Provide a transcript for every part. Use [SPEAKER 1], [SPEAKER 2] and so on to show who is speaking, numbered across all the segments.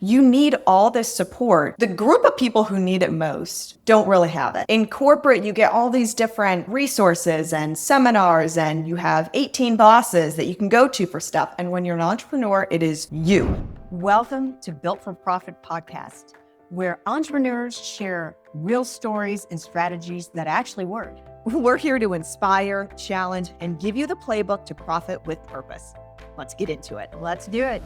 [SPEAKER 1] You need all this support. The group of people who need it most don't really have it. In corporate, you get all these different resources and seminars, and you have 18 bosses that you can go to for stuff. And when you're an entrepreneur, it is you.
[SPEAKER 2] Welcome to Built4Profit Podcast, where entrepreneurs share real stories and strategies that actually work.
[SPEAKER 1] We're here to inspire, challenge, and give you the playbook to profit with purpose. Let's get into it.
[SPEAKER 2] Let's do it.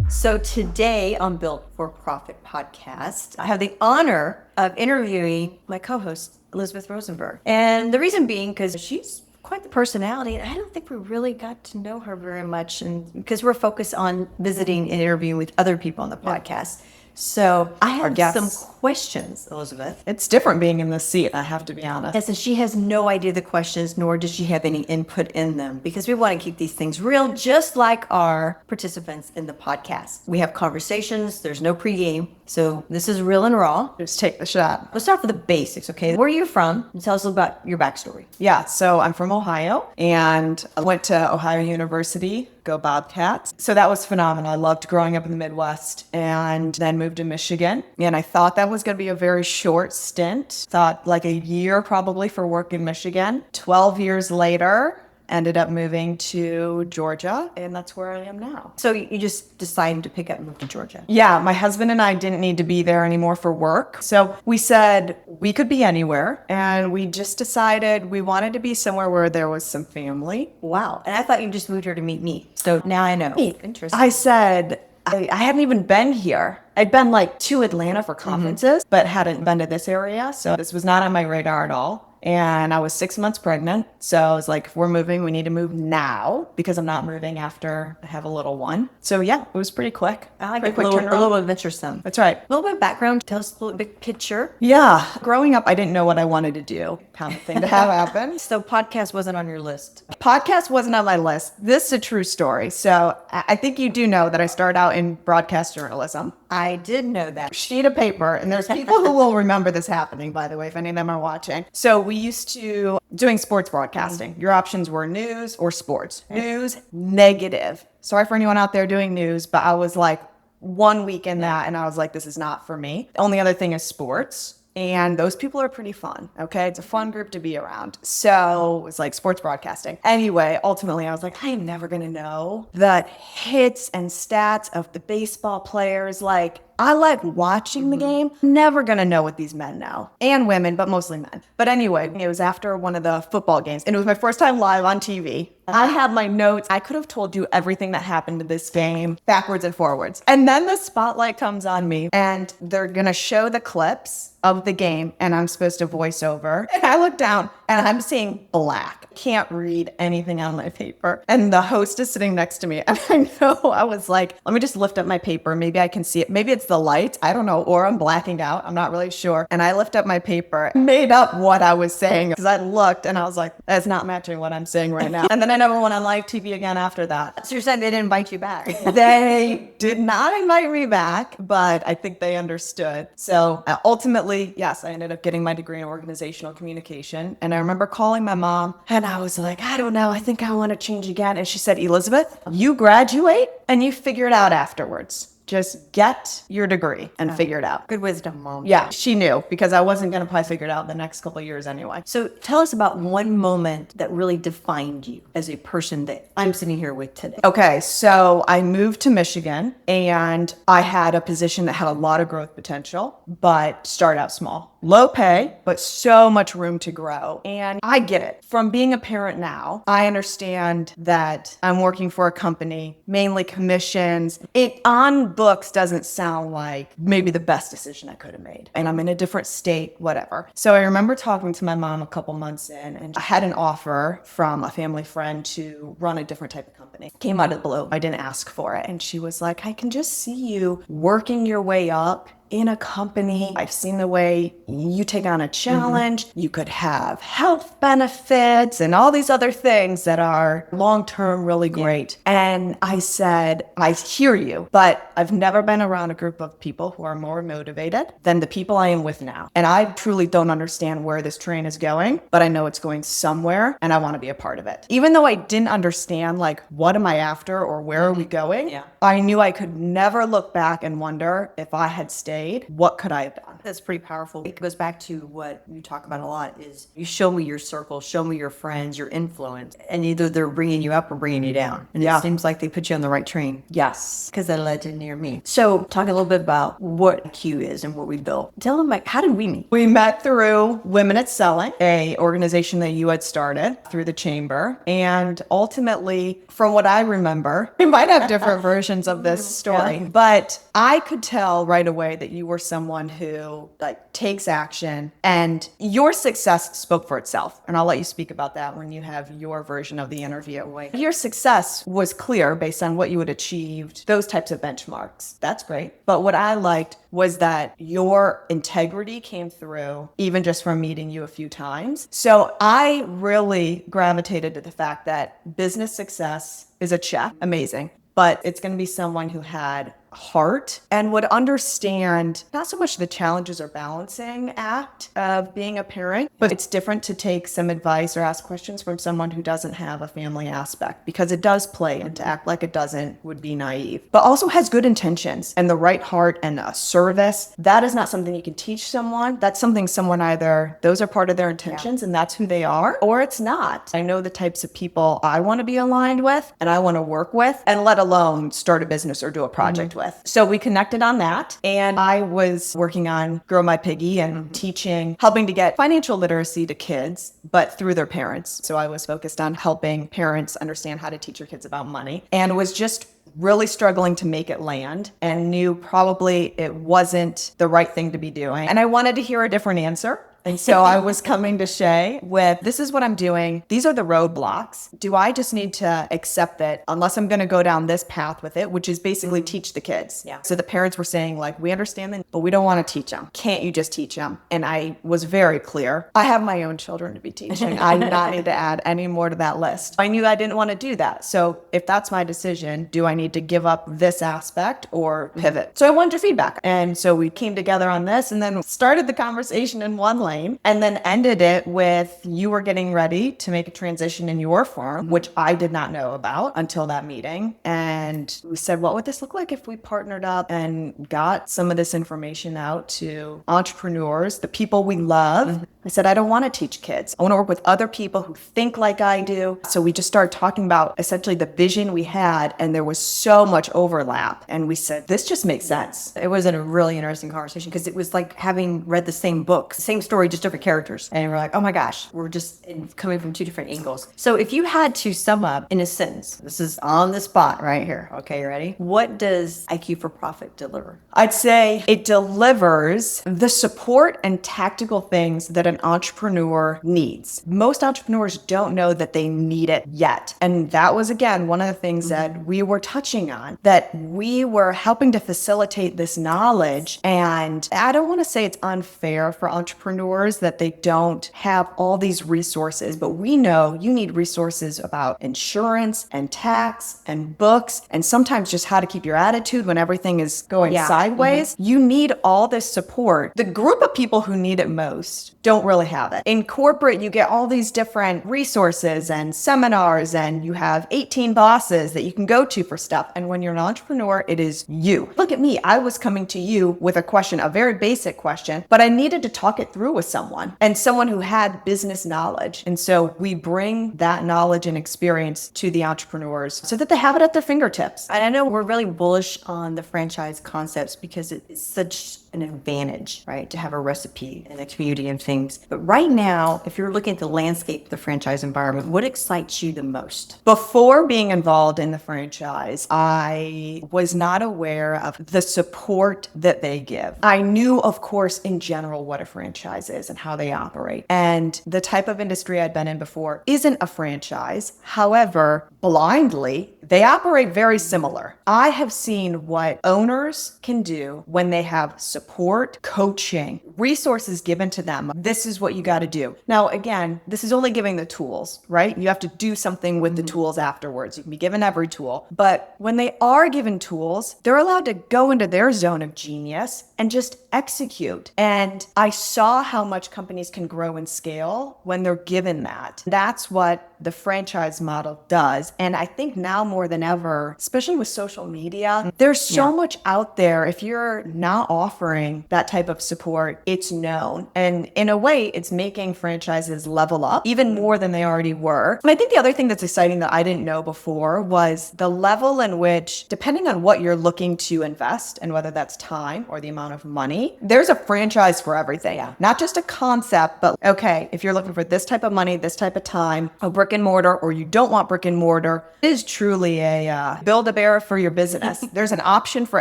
[SPEAKER 1] So today on Built4Profit Podcast, I have the honor of interviewing my co-host, Elizabeth Rosenberg. And the reason being because she's quite the personality. And I don't think we really got to know her very much, and because we're focused on visiting and interviewing with other people on the podcast. So I have some questions, Elizabeth. It's different being in this seat, I have to be honest. And so she has no idea the questions, nor does she have any input in them, because we want to keep these things real, just like our participants in the podcast. We have conversations. There's no pregame. So this is real and raw. Just take the shot. Let's start with the basics, okay? Where are you from? And tell us about your backstory. Yeah, so I'm from Ohio, and I went to Ohio University. Go Bobcats. So that was phenomenal. I loved growing up in the Midwest, and then moved to Michigan. And I thought that was going to be a very short stint. Thought like a year probably for work in Michigan. 12 years later, ended up moving to Georgia, and that's where I am now. So you just decided to pick up and move to Georgia? Yeah, my husband and I didn't need to be there anymore for work. So we said we could be anywhere, and we just decided we wanted to be somewhere where there was some family. Wow. And I thought you just moved here to meet me. So now I know. Interesting. I said, I hadn't even been here. I'd been like to Atlanta for conferences, but hadn't been to this area. So this was not on my radar at all. And I was 6 months pregnant. So I was like, if we're moving, we need to move now, because I'm not moving after I have a little one. So yeah, it was pretty quick. I like it. A little adventuresome. That's right. A little bit of background. Tell us a little big picture. Yeah. Growing up, I didn't know what I wanted to do. Kind of thing to have happen. So podcast wasn't on your list? Podcast wasn't on my list. This is a true story. So I think you do know that I started out in broadcast journalism. I did know that. Sheet of paper. And there's people who will remember this happening, by the way, if any of them are watching. So we used to doing sports broadcasting. Your options were news or sports. News, negative. Sorry for anyone out there doing news, but I was like 1 week in that, and I was like, this is not for me. The only other thing is sports. And those people are pretty fun, okay? It's a fun group to be around. So it was like sports broadcasting. Anyway, ultimately, I was like, I am never going to know the hits and stats of the baseball players. Like, I like watching the game. Never going to know what these men know. And women, but mostly men. But anyway, it was after one of the football games, and it was my first time live on TV. I had my notes. I could have told you everything that happened to this game backwards and forwards. And then the spotlight comes on me, and they're going to show the clips of the game, and I'm supposed to voice over. And I look down, and I'm seeing black. Can't read anything on my paper. And the host is sitting next to me. And I know, I was like, let me just lift up my paper. Maybe I can see it. Maybe it's the light. I don't know. Or I'm blacking out. I'm not really sure. And I lift up my paper, made up what I was saying, because I looked and I was like, that's not matching what I'm saying right now. And then I never went on live TV again after that.
[SPEAKER 2] So you're saying they didn't invite you back?
[SPEAKER 1] They did not invite me back, but I think they understood. So ultimately, yes, I ended up getting my degree in organizational communication. And I remember calling my mom, and I was like, I don't know, I think I want to change again. And she said, Elizabeth, you graduate and you figure it out afterwards. Just get your degree and figure it out.
[SPEAKER 2] Good wisdom, Mom.
[SPEAKER 1] Yeah, she knew, because I wasn't going to probably figure it out the next couple of years anyway.
[SPEAKER 2] So tell us about one moment that really defined you as a person that I'm sitting here with today.
[SPEAKER 1] Okay, so I moved to Michigan, and I had a position that had a lot of growth potential, but started out small. Low pay, but so much room to grow. And I get it. From being a parent now, I understand that I'm working for a company, mainly commissions. It on books doesn't sound like maybe the best decision I could have made. And I'm in a different state, whatever. So I remember talking to my mom a couple months in, and I had an offer from a family friend to run a different type of company. Came out of the blue. I didn't ask for it. And she was like, I can just see you working your way up
[SPEAKER 3] in a company. I've seen the way you take on a challenge. You could have health benefits and all these other things that are long-term really great. And I said, I hear you, but I've never been around a group of people who are more motivated than the people I am with now. And I truly don't understand where this train is going, but I know it's going somewhere and I want to be a part of it. Even though I didn't understand, like, what am I after or where are we going? I knew I could never look back and wonder if I had stayed, what could I have done?
[SPEAKER 1] That's pretty powerful. It goes back to what you talk about a lot is you show me your circle, show me your friends, your influence, and either they're bringing you up or bringing you down. And it seems like they put you on the right train.
[SPEAKER 3] Yes.
[SPEAKER 1] Because that led to near me. So talk a little bit about what Q is and what we built. Tell them, like, how did we meet?
[SPEAKER 3] We met through Women at Selling, a organization that you had started through the chamber. And ultimately, from what I remember, we might have different versions of this story, but I could tell right away that you were someone who, like, takes action, and your success spoke for itself. And I'll let you speak about that when you have your version of the interview. Your success was clear based on what you had achieved, those types of benchmarks. That's great. But what I liked was that your integrity came through even just from meeting you a few times. So I really gravitated to the fact that business success is a check. Amazing. But it's going to be someone who had heart and would understand not so much the challenges or balancing act of being a parent, but it's different to take some advice or ask questions from someone who doesn't have a family aspect, because it does play, and to act like it doesn't would be naive, but also has good intentions and the right heart and a service. That is not something you can teach someone. That's something someone either, those are part of their intentions and that's who they are, or it's not. I know the types of people I want to be aligned with and I want to work with, and let alone start a business or do a project with. So we connected on that, and I was working on Grow My Piggy and teaching, helping to get financial literacy to kids, but through their parents. So I was focused on helping parents understand how to teach their kids about money, and was just really struggling to make it land, and knew probably it wasn't the right thing to be doing. And I wanted to hear a different answer. And so I was coming to Shay with, this is what I'm doing. These are the roadblocks. Do I just need to accept that unless I'm going to go down this path with it, which is basically teach the kids? So the parents were saying, like, we understand them, but we don't want to teach them. Can't you just teach them? And I was very clear. I have my own children to be teaching. I do not need to add any more to that list. I knew I didn't want to do that. So if that's my decision, do I need to give up this aspect or pivot? So I wanted your feedback. And so we came together on this, and then started the conversation in one lane, and then ended it with you were getting ready to make a transition in your firm, which I did not know about until that meeting. And we said, what would this look like if we partnered up and got some of this information out to entrepreneurs, the people we love? I said, I don't want to teach kids. I want to work with other people who think like I do. So we just started talking about essentially the vision we had, and there was so much overlap. And we said, this just makes sense.
[SPEAKER 1] It was a really interesting conversation because it was like having read the same book, same story, just different characters. And we're like, oh my gosh, we're just coming from two different angles. So if you had to sum up in a sentence, this is on the spot right here. Okay, you ready? What does IQ for Profit deliver?
[SPEAKER 3] I'd say it delivers the support and tactical things that an entrepreneur needs. Most entrepreneurs don't know that they need it yet. And that was, again, one of the things that we were touching on, that we were helping to facilitate this knowledge. And I don't want to say it's unfair for entrepreneurs that they don't have all these resources, but we know you need resources about insurance and tax and books, and sometimes just how to keep your attitude when everything is going sideways. You need all this support. The group of people who need it most don't really have it. In corporate, you get all these different resources and seminars, and you have 18 bosses that you can go to for stuff. And when you're an entrepreneur, it is you. Look at me. I was coming to you with a question, a very basic question, but I needed to talk it through with someone, and someone who had business knowledge. And so we bring that knowledge and experience to the entrepreneurs so that they have it at their fingertips.
[SPEAKER 1] And I know we're really bullish on the franchise concepts because it's such an advantage, right, to have a recipe and a community and things. But right now, if you're looking at the landscape of the franchise environment, what excites you the most?
[SPEAKER 3] Before being involved in the franchise, I was not aware of the support that they give. I knew, of course, in general what a franchise franchises and how they operate. And the type of industry I'd been in before isn't a franchise. However, blindly, they operate very similar. I have seen what owners can do when they have support, coaching, resources given to them. This is what you got to do. Now, again, this is only giving the tools, right? You have to do something with the tools afterwards. You can be given every tool. But when they are given tools, they're allowed to go into their zone of genius and just execute. And I saw how much companies can grow and scale when they're given that. That's what the franchise model does. And I think now more than ever, especially with social media, there's so much out there. If you're not offering that type of support, it's known. And in a way, it's making franchises level up even more than they already were. And I think the other thing that's exciting that I didn't know before was the level in which, depending on what you're looking to invest and whether that's time or the amount of money, there's a franchise for everything. Not just a concept, but okay, if you're looking for this type of money, this type of time, a brick and mortar, or you don't want brick and mortar, it is truly a build-a-bear for your business. There's an option for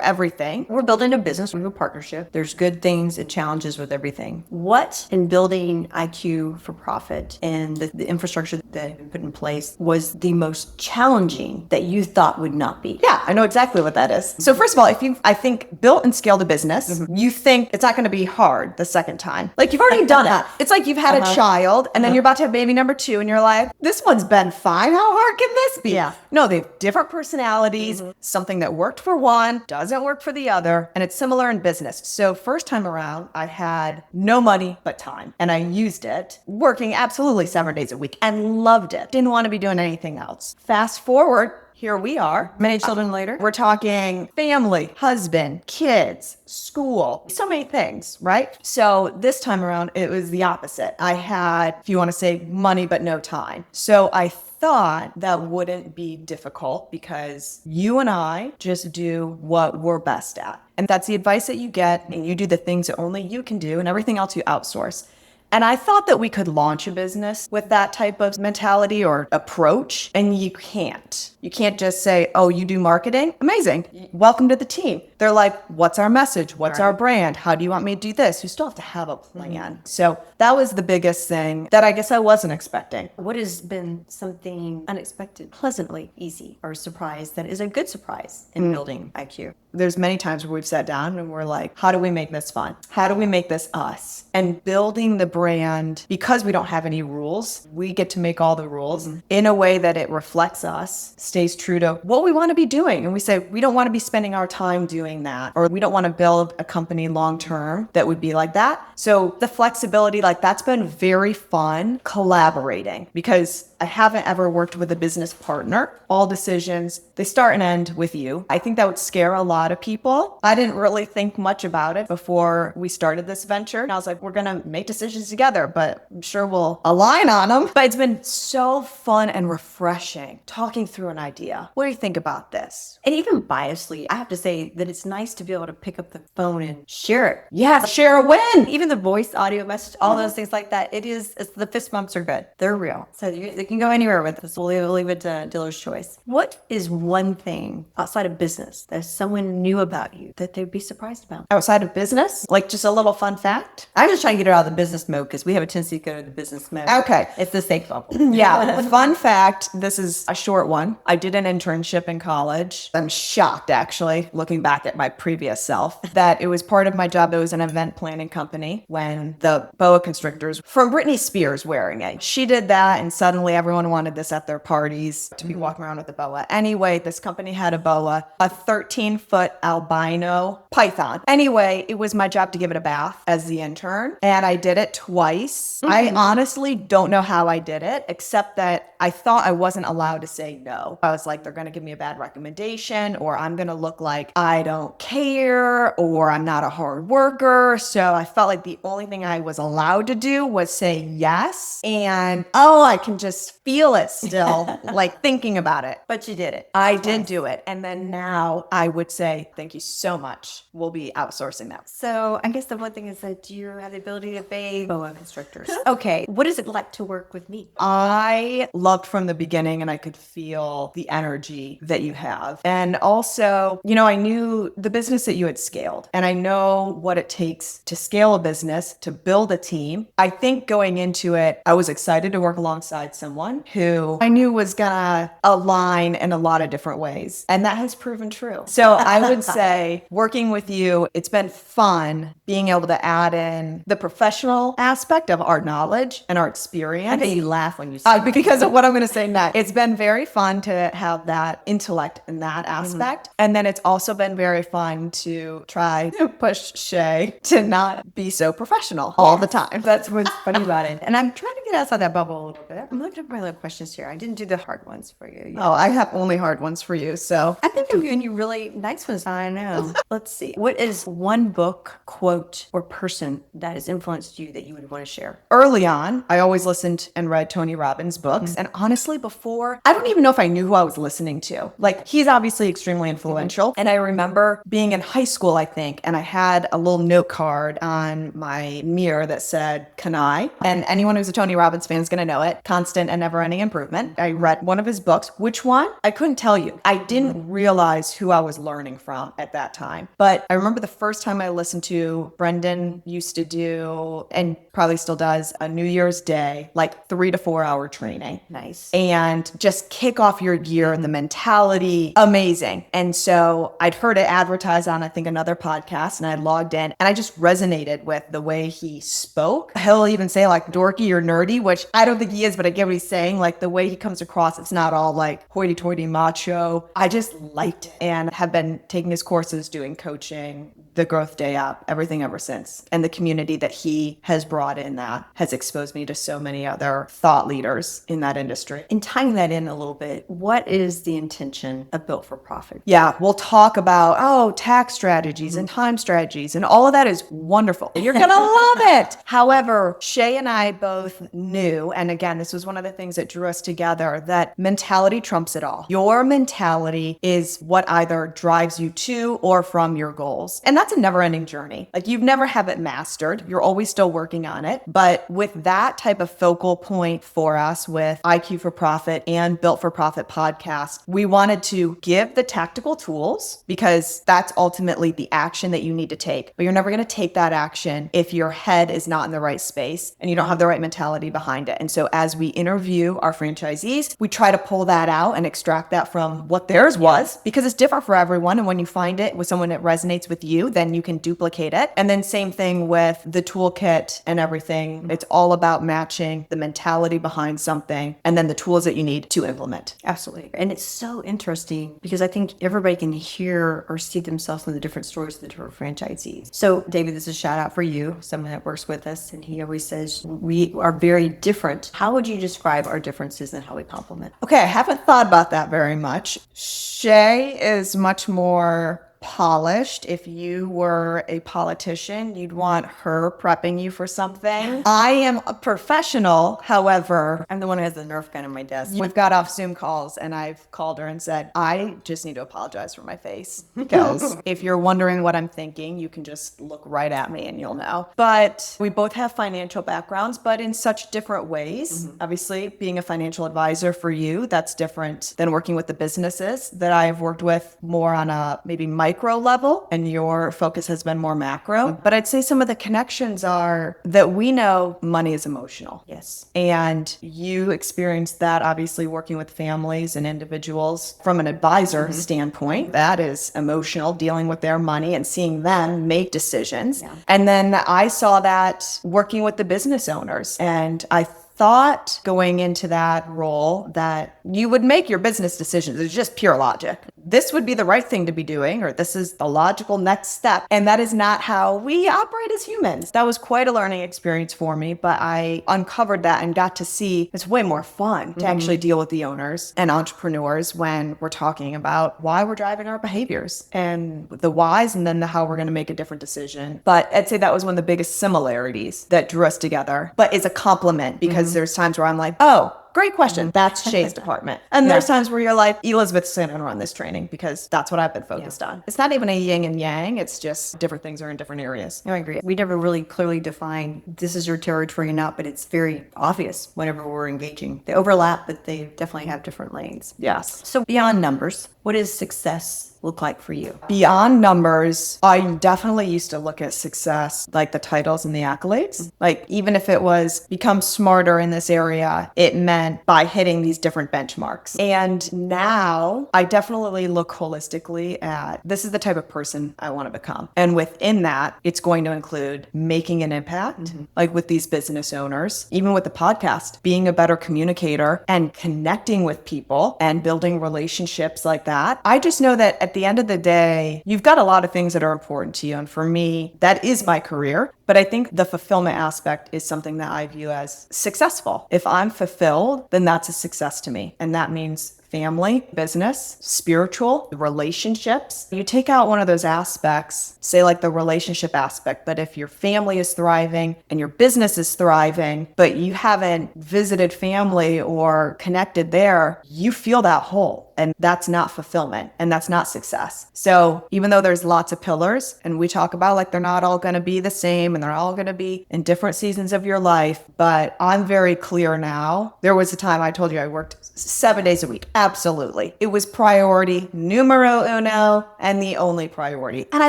[SPEAKER 3] everything.
[SPEAKER 1] We're building a business, we're a partnership. There's good things and challenges with everything. What in building IQ for profit and the infrastructure that you put in place was the most challenging that you thought would not be?
[SPEAKER 3] Yeah, I know exactly what that is. So first of all, if you, I think, built and scaled a business, you think it's not going to be hard the second time. Like you've already done it. It's like you've had a child and then you're about to have baby number 2 and you're like, this one's been fine. How hard can this be?
[SPEAKER 1] Yeah.
[SPEAKER 3] No, they have different personalities. Something that worked for one doesn't work for the other. And it's similar in business. So first time around, I had no money but time. And I used it working absolutely 7 days a week and loved it. Didn't want to be doing anything else. Fast forward, here we are.
[SPEAKER 1] Many children later?
[SPEAKER 3] We're talking family, husband, kids, school, so many things, right? So this time around, it was the opposite. I had, if you want to say, money but no time. So I thought that wouldn't be difficult because you and I just do what we're best at. And that's the advice that you get, and you do the things that only you can do, and everything else you outsource. And I thought that we could launch a business with that type of mentality or approach, and you can't. You can't just say, oh, you do marketing? Amazing. Welcome to the team. They're like, what's our message? What's our brand? How do you want me to do this? You still have to have a plan. So that was the biggest thing that I guess I wasn't expecting.
[SPEAKER 1] What has been something unexpected, pleasantly easy, or surprise that is a good surprise in building IQ?
[SPEAKER 3] There's many times where we've sat down and we're like, how do we make this fun? How do we make this us? And building the brand, because we don't have any rules, we get to make all the rules in a way that it reflects us, stays true to what we want to be doing. And we say, we don't want to be spending our time doing that, or we don't want to build a company long-term that would be like that. So the flexibility, like that's been very fun collaborating, because I haven't ever worked with a business partner. All decisions, they start and end with you. I think that would scare a lot of people. I didn't really think much about it before we started this venture. And I was like, we're going to make decisions together, but I'm sure we'll align on them. But it's been so fun and refreshing talking through an idea. What do you think about this?
[SPEAKER 1] And even biasly, I have to say that it's nice to be able to pick up the phone and share it.
[SPEAKER 3] Yes, share a win.
[SPEAKER 1] Even the voice, audio message, all those things like that, the fist bumps are good. They're real. So they can go anywhere with this. We'll leave it to dealer's choice. What is one thing outside of business that someone knew about you that they'd be surprised about?
[SPEAKER 3] Outside of business, like just a little fun fact.
[SPEAKER 1] I'm just trying to get it out of the business mode because we have a tendency to go to the business mode.
[SPEAKER 3] Okay.
[SPEAKER 1] It's the safe bubble.
[SPEAKER 3] Yeah. Fun fact. This is a short one. I did an internship in college. I'm shocked, actually, looking back at my previous self, that it was part of my job. It was an event planning company when the boa constrictors from Britney Spears wearing it. She did that, and suddenly everyone wanted this at their parties to be walking around with a boa. Anyway, this company had a boa, a 13-foot albino python. Anyway, it was my job to give it a bath as the intern, and I did it twice. I honestly don't know how I did it, except that I thought I wasn't allowed to say no. I was like, they're going to give me a bad recommendation, or I'm going to look like I don't care, or I'm not a hard worker. So I felt like the only thing I was allowed to do was say yes. And I can just feel it still, like thinking about it.
[SPEAKER 1] But you did it.
[SPEAKER 3] I did do it. And then now I would say, thank you so much. We'll be outsourcing that.
[SPEAKER 1] So I guess the one thing is that you have the ability to pay BOA instructors. Okay. What is it like to work with me?
[SPEAKER 3] I loved from the beginning, and I could feel the energy that you have. And also, I knew the business that you had scaled, and I know what it takes to scale a business, to build a team. I think going into it, I was excited to work alongside someone who I knew was gonna align in a lot of different ways. And that has proven true. So I would say working with you, it's been fun being able to add in the professional aspect of our knowledge and our experience.
[SPEAKER 1] I bet you laugh when you say
[SPEAKER 3] Because of what I'm going to say next. It's been very fun to have that intellect in that aspect. And then it's also been very fun to try to push Shay to not be so professional all the time.
[SPEAKER 1] That's what's funny about it. And I'm trying to get outside that bubble a little bit. I'm looking at my little questions here. I didn't do the hard ones for you.
[SPEAKER 3] Oh, I have only hard ones for you. So
[SPEAKER 1] I think I'm giving you really nice ones. I know. Let's see. What is one book, quote, or person that has influenced you that you would want to share?
[SPEAKER 3] early on, I always listened and read Tony Robbins' books. And honestly, before, I don't even know if I knew who I was listening to. Like, he's obviously extremely influential. And I remember being in high school, I think, and I had a little note card on my mirror that said, "Can I?" And anyone who's a Tony Robbins fan is going to know it. Constant and Never-Ending Improvement. I read one of his books. Which one? I couldn't tell you. I didn't realize who I was learning from at that time. But I remember the first time I listened to Brendan used to do, and probably still does, a New Year's Day, like 3 to 4 hour training.
[SPEAKER 1] Nice.
[SPEAKER 3] And just kick off your year and the mentality, amazing. And so I'd heard it advertised on, I think, another podcast, and I logged in and I just resonated with the way he spoke. He'll even say like dorky or nerdy, which I don't think he is, but I get what he's saying. Like the way he comes across, it's not all like hoity-toity macho. I just liked it and have been taking his courses, doing coaching, the Growth Day app, everything ever since. And the community that he has brought in that has exposed me to so many other thought leaders in that industry.
[SPEAKER 1] And tying that in a little bit, what is the intention of Built for Profit?
[SPEAKER 3] Yeah, we'll talk about, tax strategies and time strategies, and all of that is wonderful. You're going to love it. However, Shay and I both knew, and again, this was one of the things that drew us together, that mentality trumps it all. Your mentality is what either drives you to or from your goals. And that's a never-ending journey. Like, you've never have it mastered. You're always still working on it. But with that type of focal point for us with IQ for Profit and Built for Profit podcast, we wanted to give the tactical tools, because that's ultimately the action that you need to take. But you're never going to take that action if your head is not in the right space and you don't have the right mentality behind it. And so as we interview our franchisees, we try to pull that out and extract that from what theirs was, because it's different for everyone. And when you find it with someone that resonates with you, then you can duplicate it. And then same thing with the toolkit and everything. It's all about matching the mentality behind something and then the tools that you need to implement.
[SPEAKER 1] Absolutely. And it's so interesting because I think everybody can hear or see themselves in the different stories of the different franchisees. So David, this is a shout out for you, someone that works with us. And he always says, we are very different. How would you describe our differences and how we complement?
[SPEAKER 3] Okay, I haven't thought about that very much. Shay is much more polished. If you were a politician, you'd want her prepping you for something. I am a professional, however.
[SPEAKER 1] I'm the one who has the Nerf gun on my desk.
[SPEAKER 3] We've got off Zoom calls and I've called her and said, I just need to apologize for my face, because if you're wondering what I'm thinking, you can just look right at me and you'll know. But we both have financial backgrounds, but in such different ways. Obviously, being a financial advisor for you, that's different than working with the businesses that I've worked with more on a maybe micro level, and your focus has been more macro. But I'd say some of the connections are that we know money is emotional.
[SPEAKER 1] Yes.
[SPEAKER 3] And you experienced that obviously working with families and individuals from an advisor standpoint. That is emotional, dealing with their money and seeing them make decisions.
[SPEAKER 1] Yeah.
[SPEAKER 3] And then I saw that working with the business owners, and I thought going into that role that you would make your business decisions. It's just pure logic. This would be the right thing to be doing, or this is the logical next step. And that is not how we operate as humans. That was quite a learning experience for me, but I uncovered that and got to see it's way more fun to actually deal with the owners and entrepreneurs when we're talking about why we're driving our behaviors and the whys, and then the how we're going to make a different decision. But I'd say that was one of the biggest similarities that drew us together, but it's a compliment, because there's times where I'm like, oh, Great question. That's Shay's department. And there's times where you're like, Elizabeth's going to run this training because that's what I've been focused on. It's not even a yin and yang. It's just different things are in different areas.
[SPEAKER 1] I agree. We never really clearly define this is your territory or not, but it's very obvious whenever we're engaging. They overlap, but they definitely have different lanes.
[SPEAKER 3] Yes.
[SPEAKER 1] So beyond numbers, what does success look like for you?
[SPEAKER 3] Beyond numbers, I definitely used to look at success like the titles and the accolades. Like even if it was become smarter in this area, it meant by hitting these different benchmarks. And now I definitely look holistically at this is the type of person I want to become. And within that, it's going to include making an impact, like with these business owners, even with the podcast, being a better communicator and connecting with people and building relationships like that. I just know that at the end of the day, you've got a lot of things that are important to you. And for me, that is my career. But I think the fulfillment aspect is something that I view as successful. If I'm fulfilled, then that's a success to me. And that means family, business, spiritual, relationships. You take out one of those aspects, say like the relationship aspect, but if your family is thriving and your business is thriving, but you haven't visited family or connected there, you feel that hole. And that's not fulfillment and that's not success. So even though there's lots of pillars and we talk about like they're not all going to be the same and they're all going to be in different seasons of your life, but I'm very clear now. There was a time I told you I worked 7 days a week. Absolutely. It was priority numero uno and the only priority. And I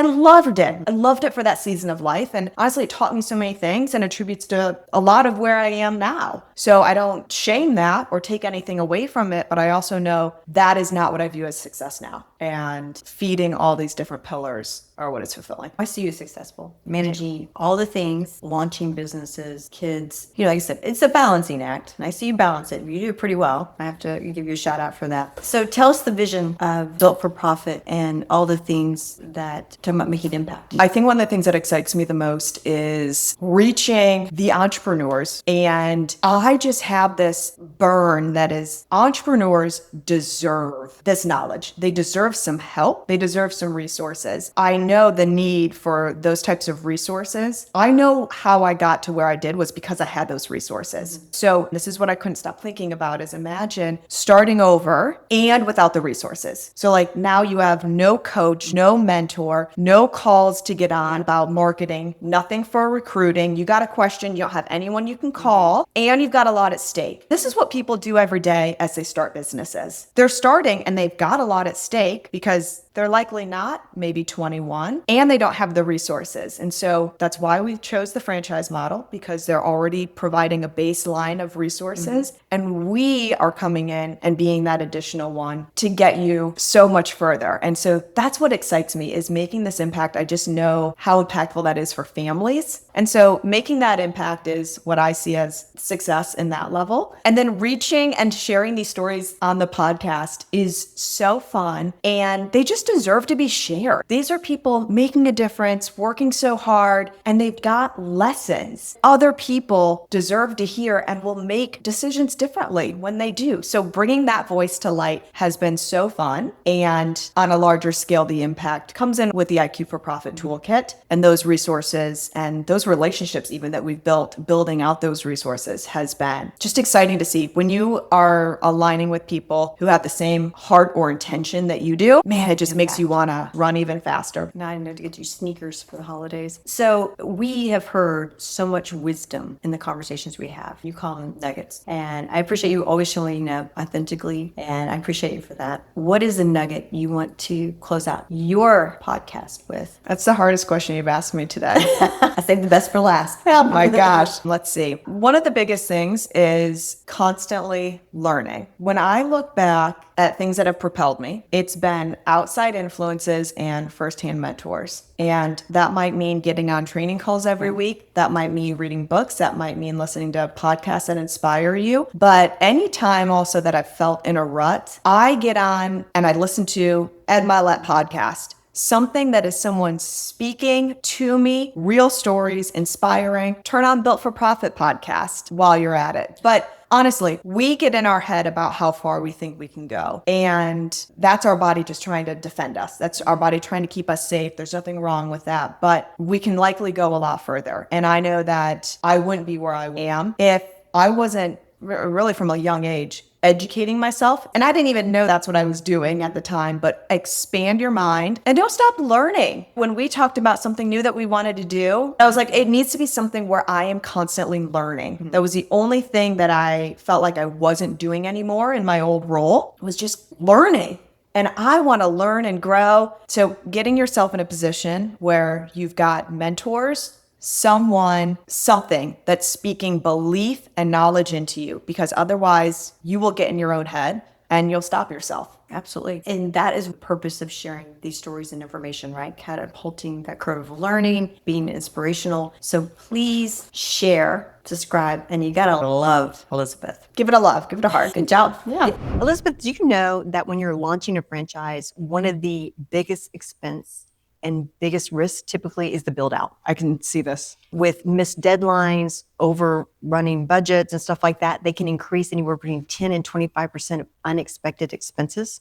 [SPEAKER 3] loved it. I loved it for that season of life. And honestly, it taught me so many things and attributes to a lot of where I am now. So I don't shame that or take anything away from it, but I also know that is not what I view as success now. And feeding all these different pillars are what is fulfilling.
[SPEAKER 1] I see you as successful, managing all the things, launching businesses, kids. Like I said, it's a balancing act. And I see you balance it. You do it pretty well. I have to give you a shout out for that. So tell us the vision of Built for Profit and all the things that talking about making impact.
[SPEAKER 3] I think one of the things that excites me the most is reaching the entrepreneurs. And I just have this burn that is entrepreneurs deserve this knowledge. They deserve some help. They deserve some resources. I know the need for those types of resources. I know how I got to where I did was because I had those resources. So this is what I couldn't stop thinking about is imagine starting over and without the resources. So like now you have no coach, no mentor, no calls to get on about marketing, nothing for recruiting. You got a question, you don't have anyone you can call, and you've got a lot at stake. This is what people do every day as they start businesses. They're starting and they've got a lot at stake because they're likely not maybe 21 and they don't have the resources. And so that's why we chose the franchise model because they're already providing a baseline of resources. And we are coming in and being that additional one to get you so much further. And so that's what excites me is making this impact. I just know how impactful that is for families. And so making that impact is what I see as success in that level. And then reaching and sharing these stories on the podcast is so fun and they just deserve to be shared. These are people making a difference, working so hard, and they've got lessons other people deserve to hear and will make decisions differently when they do. So bringing that voice to light has been so fun. And on a larger scale, the impact comes in with the IQ for Profit toolkit and those resources and those relationships even that we've built, building out those resources has been just exciting to see. When you are aligning with people who have the same heart or intention that you do, man, it just makes you want to run even faster.
[SPEAKER 1] Now I know to get you sneakers for the holidays. So we have heard so much wisdom in the conversations we have. You call them nuggets. And I appreciate you always showing up authentically. And I appreciate you for that. What is the nugget you want to close out your podcast with?
[SPEAKER 3] That's the hardest question you've asked me today.
[SPEAKER 1] I saved the best for last.
[SPEAKER 3] Oh my gosh. Let's see. One of the biggest things is constantly learning. When I look back at things that have propelled me, it's been outside influences and firsthand mentors. And that might mean getting on training calls every week. That might mean reading books. That might mean listening to podcasts that inspire you. But anytime also that I've felt in a rut, I get on and I listen to Ed Mylett podcast. Something that is someone speaking to me, real stories, inspiring. Turn on Built for Profit podcast while you're at it. But honestly, we get in our head about how far we think we can go. And that's our body just trying to defend us. That's our body trying to keep us safe. There's nothing wrong with that. But we can likely go a lot further. And I know that I wouldn't be where I am if I wasn't really from a young age, educating myself. And I didn't even know that's what I was doing at the time, but expand your mind and don't stop learning. When we talked about something new that we wanted to do, I was like, it needs to be something where I am constantly learning. That was the only thing that I felt like I wasn't doing anymore in my old role, was just learning. And I want to learn and grow. So getting yourself in a position where you've got mentors, someone, something that's speaking belief and knowledge into you, because otherwise you will get in your own head and you'll stop yourself.
[SPEAKER 1] Absolutely. And that is the purpose of sharing these stories and information, right? Catapulting that curve of learning, being inspirational. So please share, subscribe, and you gotta love Elizabeth.
[SPEAKER 3] Give it a love, give it a heart.
[SPEAKER 1] Good job.
[SPEAKER 3] Yeah.
[SPEAKER 2] Elizabeth, do you know that when you're launching a franchise, one of the biggest expense and biggest risk typically is the build out?
[SPEAKER 3] I can see this.
[SPEAKER 2] With missed deadlines, overrunning budgets and stuff like that, they can increase anywhere between 10 and 25% of unexpected expenses.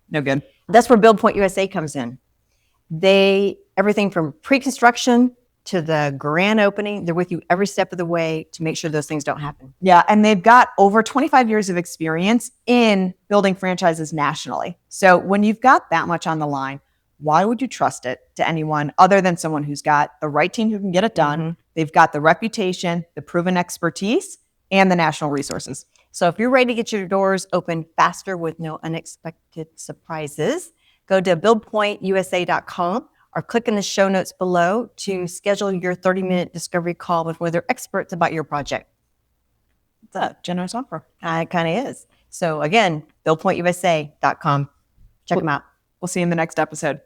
[SPEAKER 3] No good.
[SPEAKER 2] That's where Build USA comes in. Everything from pre-construction to the grand opening, they're with you every step of the way to make sure those things don't happen.
[SPEAKER 3] Yeah, and they've got over 25 years of experience in building franchises nationally. So when you've got that much on the line, why would you trust it to anyone other than someone who's got the right team who can get it done? Mm-hmm. They've got the reputation, the proven expertise, and the national resources.
[SPEAKER 2] So if you're ready to get your doors open faster with no unexpected surprises, go to buildpointusa.com or click in the show notes below to schedule your 30-minute discovery call with one of their experts about your project.
[SPEAKER 3] It's a generous offer.
[SPEAKER 2] It kind of is. So again, buildpointusa.com. Check them out.
[SPEAKER 3] We'll see you in the next episode.